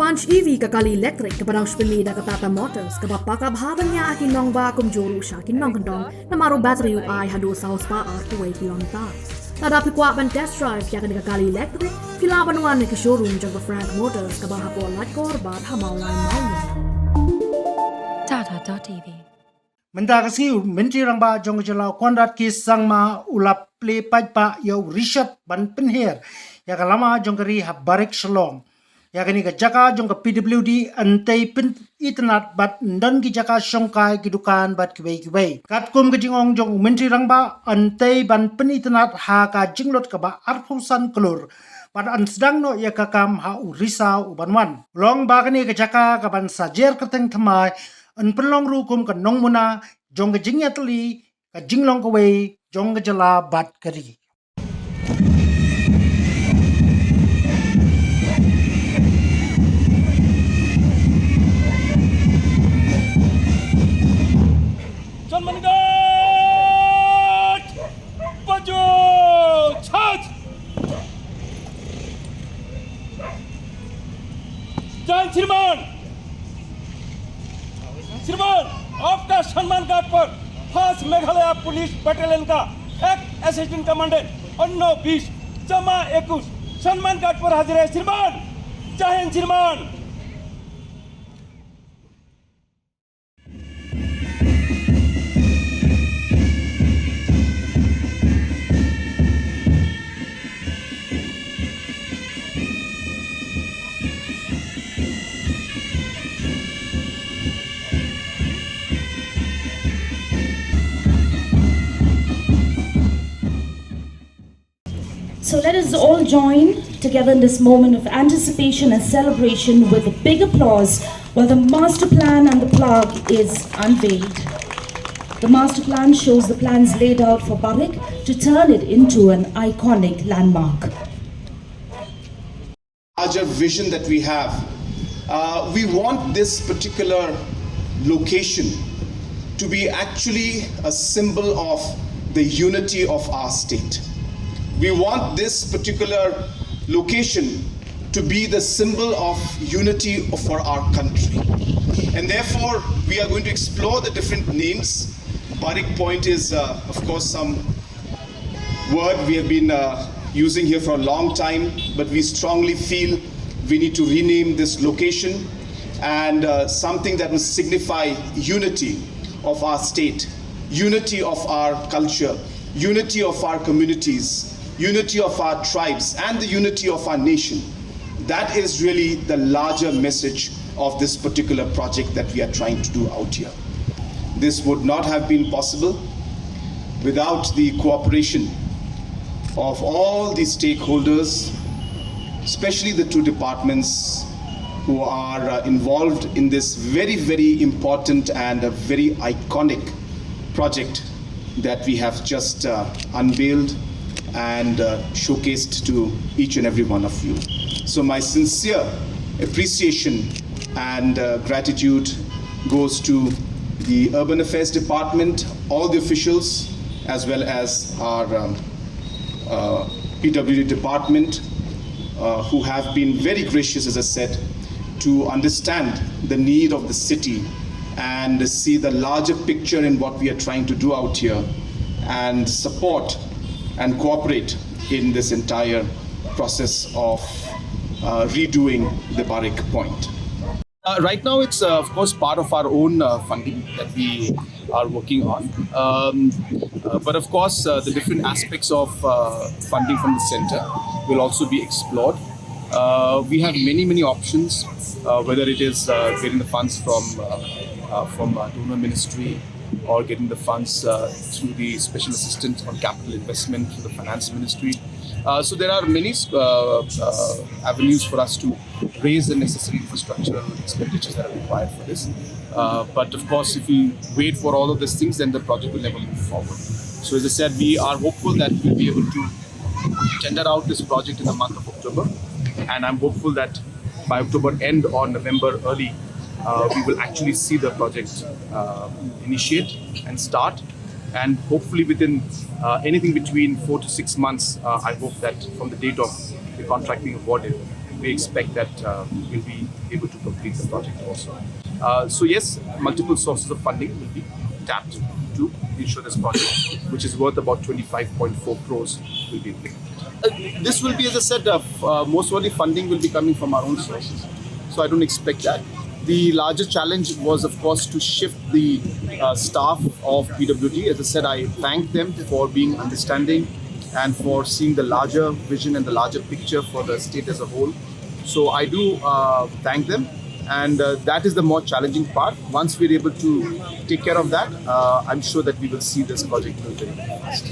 Punch EV kakali electric kepada pemida ke Tata Motors ke bapaka bhabannya akin nong ba kumjuru sya kin nong kendong na maru battery UI hadu saus pa ar 2 kilometer. Tada pikwa ban test drive ya ke kakali electric kila panuan ke showroom jang Frank Motors ke bahapo lat korbat hamau lain mau. Tata.tv Menda kasi menteri rangba jong jela kwandat ki sangma ulap play pa yo Richard ban penher ya kalama jong kari habarik shalom ya kini ka jaka jong ka PWD antai pen itnat bat ndan ki jaka shongkai kidukan bat kibai kat kum ke jingong jong menteri rangba antai ban pen itnat ha ka jinglot ka ba arfusan kelur pat an sedang no ya kakam ha urisa ubanwan long ba kini ka jaka ka ban sajer keteng thamai an penlong rukum ka nong muna jong ka jingya tali ka jinglong ka wei jong ka jala bat kari Mandat Baju Charge Jan Shriman आपका सम्मान card पर 5 Meghalaya police battalion का एक assistant commandant अन्नो 20 जमा 21 सम्मान card पर हाजिर है श्रीमान जय हिंद श्रीमान So let us all join together in this moment of anticipation and celebration with a big applause while the master plan and the plaque is unveiled. The master plan shows the plans laid out for Barik to turn it into an iconic landmark. Larger vision that we have, we want this particular location to be actually a symbol of the unity of our state. We want this particular location to be the symbol of unity for our country. And therefore, we are going to explore the different names. Barik Point is, of course, some word we have been using here for a long time, but we strongly feel we need to rename this location and something that will signify unity of our state, unity of our culture, unity of our communities, unity of our tribes, and the unity of our nation. That is really the larger message of this particular project that we are trying to do out here. This would not have been possible without the cooperation of all the stakeholders, especially the two departments who are involved in this very, very important and a very iconic project that we have just unveiled and showcased to each and every one of you. So my sincere appreciation and gratitude goes to the Urban Affairs Department, all the officials, as well as our PWD department, who have been very gracious, as I said, to understand the need of the city and see the larger picture in what we are trying to do out here and support and cooperate in this entire process of redoing the Barik Point. Right now, it's of course part of our own funding that we are working on. But of course, the different aspects of funding from the center will also be explored. We have many options, whether it is getting the funds from donor ministry, or getting the funds through the special assistant on capital investment through the finance ministry. So there are many avenues for us to raise the necessary infrastructural expenditures that are required for this. But of course, if we wait for all of these things, then the project will never move forward. So as I said, we are hopeful that we'll be able to tender out this project in the month of October. And I'm hopeful that by October end or November early, we will actually see the project initiate and start, and hopefully within anything between 4 to 6 months, I hope that from the date of the contract being awarded, we expect that we'll be able to complete the project also. So yes, multiple sources of funding will be tapped to ensure this project, which is worth about 25.4 crores, will be implemented. This will be, as I said, most of the funding will be coming from our own sources. So I don't expect that. The larger challenge was, of course, to shift the staff of PWD. As I said, I thank them for being understanding and for seeing the larger vision and the larger picture for the state as a whole. So I do thank them, and that is the more challenging part. Once we're able to take care of that, I'm sure that we will see this project move very fast.